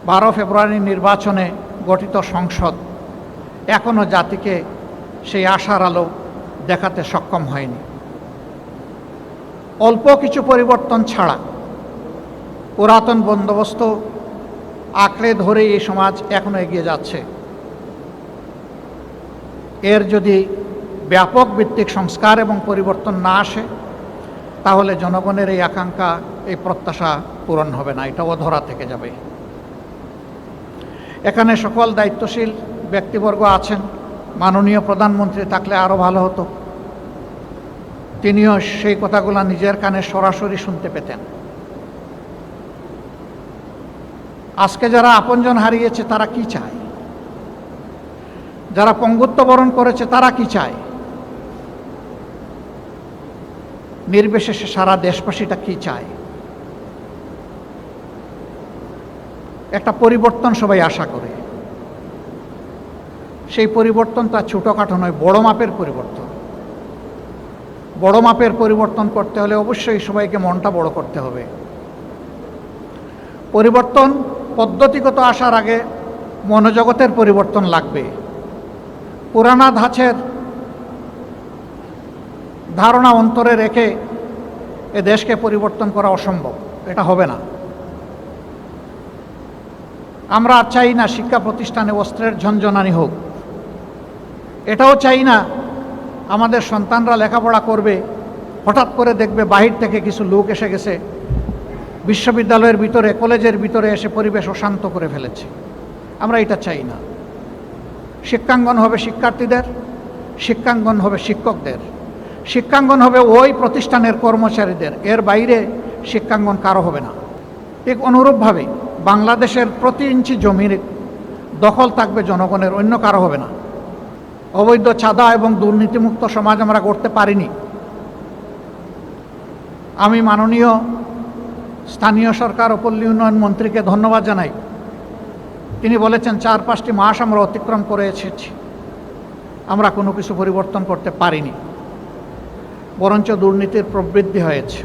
12 ফেব্রুয়ারি নির্বাচনে গঠিত সংসদ এখনও জাতিকে সেই আশার আলো দেখাতে সক্ষম হয়নি। অল্প কিছু পরিবর্তন ছাড়া পুরাতন বন্দোবস্ত আঁকড়ে ধরে এই সমাজ এখনো এগিয়ে যাচ্ছে। এর যদি ব্যাপক ভিত্তিক সংস্কার এবং পরিবর্তন না আসে, তাহলে জনগণের এই আকাঙ্ক্ষা, এই প্রত্যাশা পূরণ হবে না, এটা অধরা থেকে যাবে। এখানে সকল দায়িত্বশীল ব্যক্তিবর্গ আছেন। মাননীয় প্রধানমন্ত্রী থাকলে আরও ভালো হতো, তিনিও সেই কথাগুলো নিজের কানে সরাসরি শুনতে পেতেন। আজকে যারা আপনজন হারিয়েছে তারা কি চায়, যারা পঙ্গুত্ব বরণ করেছে তারা কি চায়, নির্বিশেষে সারা দেশবাসীটা কি চায়। একটা পরিবর্তন সবাই আশা করে। সেই পরিবর্তন তার ছোটোখাটো নয়, বড় মাপের পরিবর্তন। বড় মাপের পরিবর্তন করতে হলে অবশ্যই সবাইকে মনটা বড় করতে হবে। পরিবর্তন পদ্ধতিগত আসার আগে মনোজগতের পরিবর্তন লাগবে। পুরানা ধাঁচের ধারণা অন্তরে রেখে এ দেশকে পরিবর্তন করা অসম্ভব, এটা হবে না। আমরা চাই না শিক্ষা প্রতিষ্ঠানে অস্ত্রের ঝনঝনানি হোক, এটাও চাই না আমাদের সন্তানরা লেখাপড়া করবে, হঠাৎ করে দেখবে বাহির থেকে কিছু লোক এসে গেছে, বিশ্ববিদ্যালয়ের ভিতরে, কলেজের ভিতরে এসে পরিবেশ অশান্ত করে ফেলেছে। আমরা এটা চাই না। শিক্ষাঙ্গন হবে শিক্ষার্থীদের, শিক্ষাঙ্গন হবে শিক্ষকদের, শিক্ষাঙ্গন হবে ওই প্রতিষ্ঠানের কর্মচারীদের, এর বাইরে শিক্ষাঙ্গন কারো হবে না। ঠিক অনুরূপভাবে বাংলাদেশের প্রতি ইঞ্চি জমির দখল থাকবে জনগণের, অন্য কারো হবে না। অবৈধ চাঁদা এবং দুর্নীতিমুক্ত সমাজ আমরা গড়তে পারিনি। আমি মাননীয় স্থানীয় সরকার ও পল্লী উন্নয়ন মন্ত্রীকে ধন্যবাদ জানাই। তিনি বলেছেন 4-5টি মাস আমরা অতিক্রম করে এসেছি, আমরা কোনো কিছু পরিবর্তন করতে পারিনি, বরঞ্চ দুর্নীতির প্রবৃদ্ধি হয়েছে।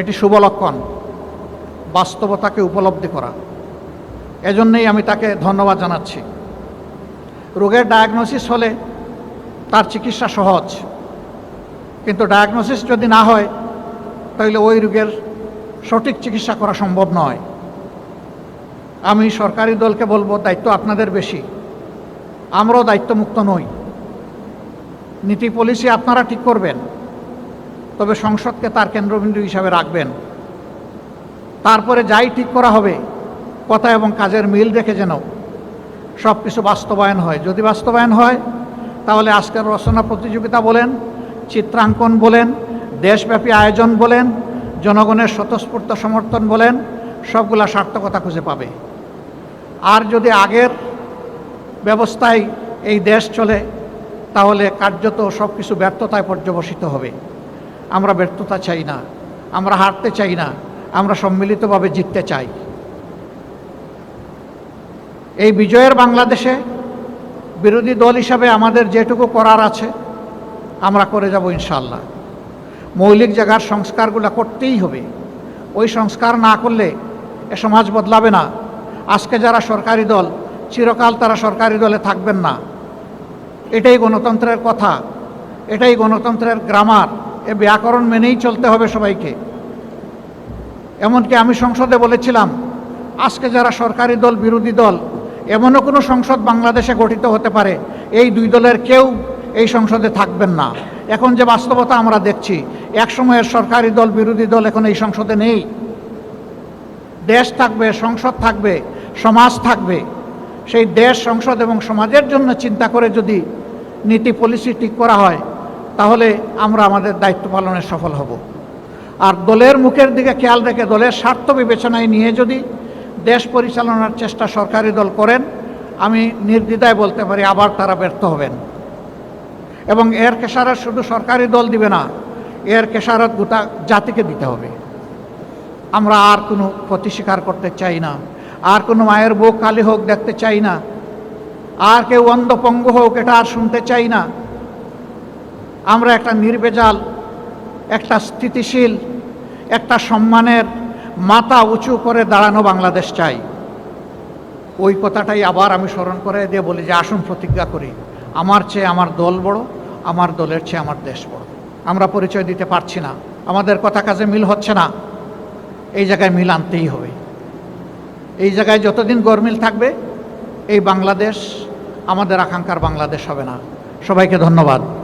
এটি শুভ লক্ষণ, বাস্তবতাকে উপলব্ধি করা। এজন্যই আমি তাকে ধন্যবাদ জানাচ্ছি। রোগের ডায়াগনোসিস হলে তার চিকিৎসা সহজ, কিন্তু ডায়াগনোসিস যদি না হয় তাহলে ওই রোগের সঠিক চিকিৎসা করা সম্ভব নয়। আমি সরকারি দলকে বলবো, দায়িত্ব আপনাদের বেশি, আমরাও দায়িত্বমুক্ত নই। নীতি পলিসি আপনারা ঠিক করবেন, তবে সংসদকে তার কেন্দ্রবিন্দু হিসাবে রাখবেন। তারপরে যাই ঠিক করা হবে কথা এবং কাজের মিল রেখে যেন সব কিছু বাস্তবায়ন হয়। যদি বাস্তবায়ন হয় তাহলে আজকের রচনা প্রতিযোগিতা বলেন, চিত্রাঙ্কন বলেন, দেশব্যাপী আয়োজন বলেন, জনগণের স্বতঃস্ফূর্ত সমর্থন বলেন, সবগুলা সার্থকতা খুঁজে পাবে। আর যদি আগের ব্যবস্থায় এই দেশ চলে তাহলে কার্যত সব কিছু ব্যর্থতায় পর্যবসিত হবে। আমরা ব্যর্থতা চাই না, আমরা হারতে চাই না, আমরা সম্মিলিতভাবে জিততে চাই। এই বিজয়ের বাংলাদেশে বিরোধী দল হিসাবে আমাদের যেটুকু করার আছে আমরা করে যাব ইনশাআল্লাহ। মৌলিক জায়গার সংস্কারগুলো করতেই হবে। ওই সংস্কার না করলে এ সমাজ বদলাবে না। আজকে যারা সরকারি দল, চিরকাল তারা সরকারি দলে থাকবেন না। এটাই গণতন্ত্রের কথা, এটাই গণতন্ত্রের গ্রামার। এ ব্যাকরণ মেনেই চলতে হবে সবাইকে। এমনকি আমি সংসদে বলেছিলাম, আজকে যারা সরকারি দল, বিরোধী দল, এমনও কোনো সংসদ বাংলাদেশে গঠিত হতে পারে এই দুই দলের কেউ এই সংসদে থাকবেন না। এখন যে বাস্তবতা আমরা দেখছি, একসময়ের সরকারি দল, বিরোধী দল এখন এই সংসদে নেই। দেশ থাকবে, সংসদ থাকবে, সমাজ থাকবে। সেই দেশ, সংসদ এবং সমাজের জন্য চিন্তা করে যদি নীতি পলিসি ঠিক করা হয় তাহলে আমরা আমাদের দায়িত্ব পালনে সফল হব। আর দলের মুখের দিকে খেয়াল রেখে দলের স্বার্থ বিবেচনায় নিয়ে যদি দেশ পরিচালনার চেষ্টা সরকারি দল করেন, আমি নির্দ্বিধায় বলতে পারি আবার তারা ব্যর্থ হবেন। এবং এর খেসারত শুধু সরকারি দল দিবে না, এর খেসারত গোটা জাতিকে দিতে হবে। আমরা আর কোনো ক্ষতি স্বীকার করতে চাই না, আর কোনো মায়ের বুক খালি হোক দেখতে চাই না, আর কেউ অন্ধপঙ্গু হোক এটা আর শুনতে চাই না। আমরা একটা নির্ভেজাল, একটা স্থিতিশীল, একটা সম্মানের, মাথা উঁচু করে দাঁড়ানো বাংলাদেশ চাই। ওই কথাটাই আবার আমি স্মরণ করে দিয়ে বলি যে আসুন প্রতিজ্ঞা করি, আমার চেয়ে আমার দল বড়, আমার দলের চেয়ে আমার দেশ বড়। আমরা পরিচয় দিতে পারছি না, আমাদের কথা কাজে মিল হচ্ছে না, এই জায়গায় মিল আনতেই হবে। এই জায়গায় যতদিন গরমিল থাকবে এই বাংলাদেশ আমাদের আকাঙ্ক্ষার বাংলাদেশ হবে না। সবাইকে ধন্যবাদ।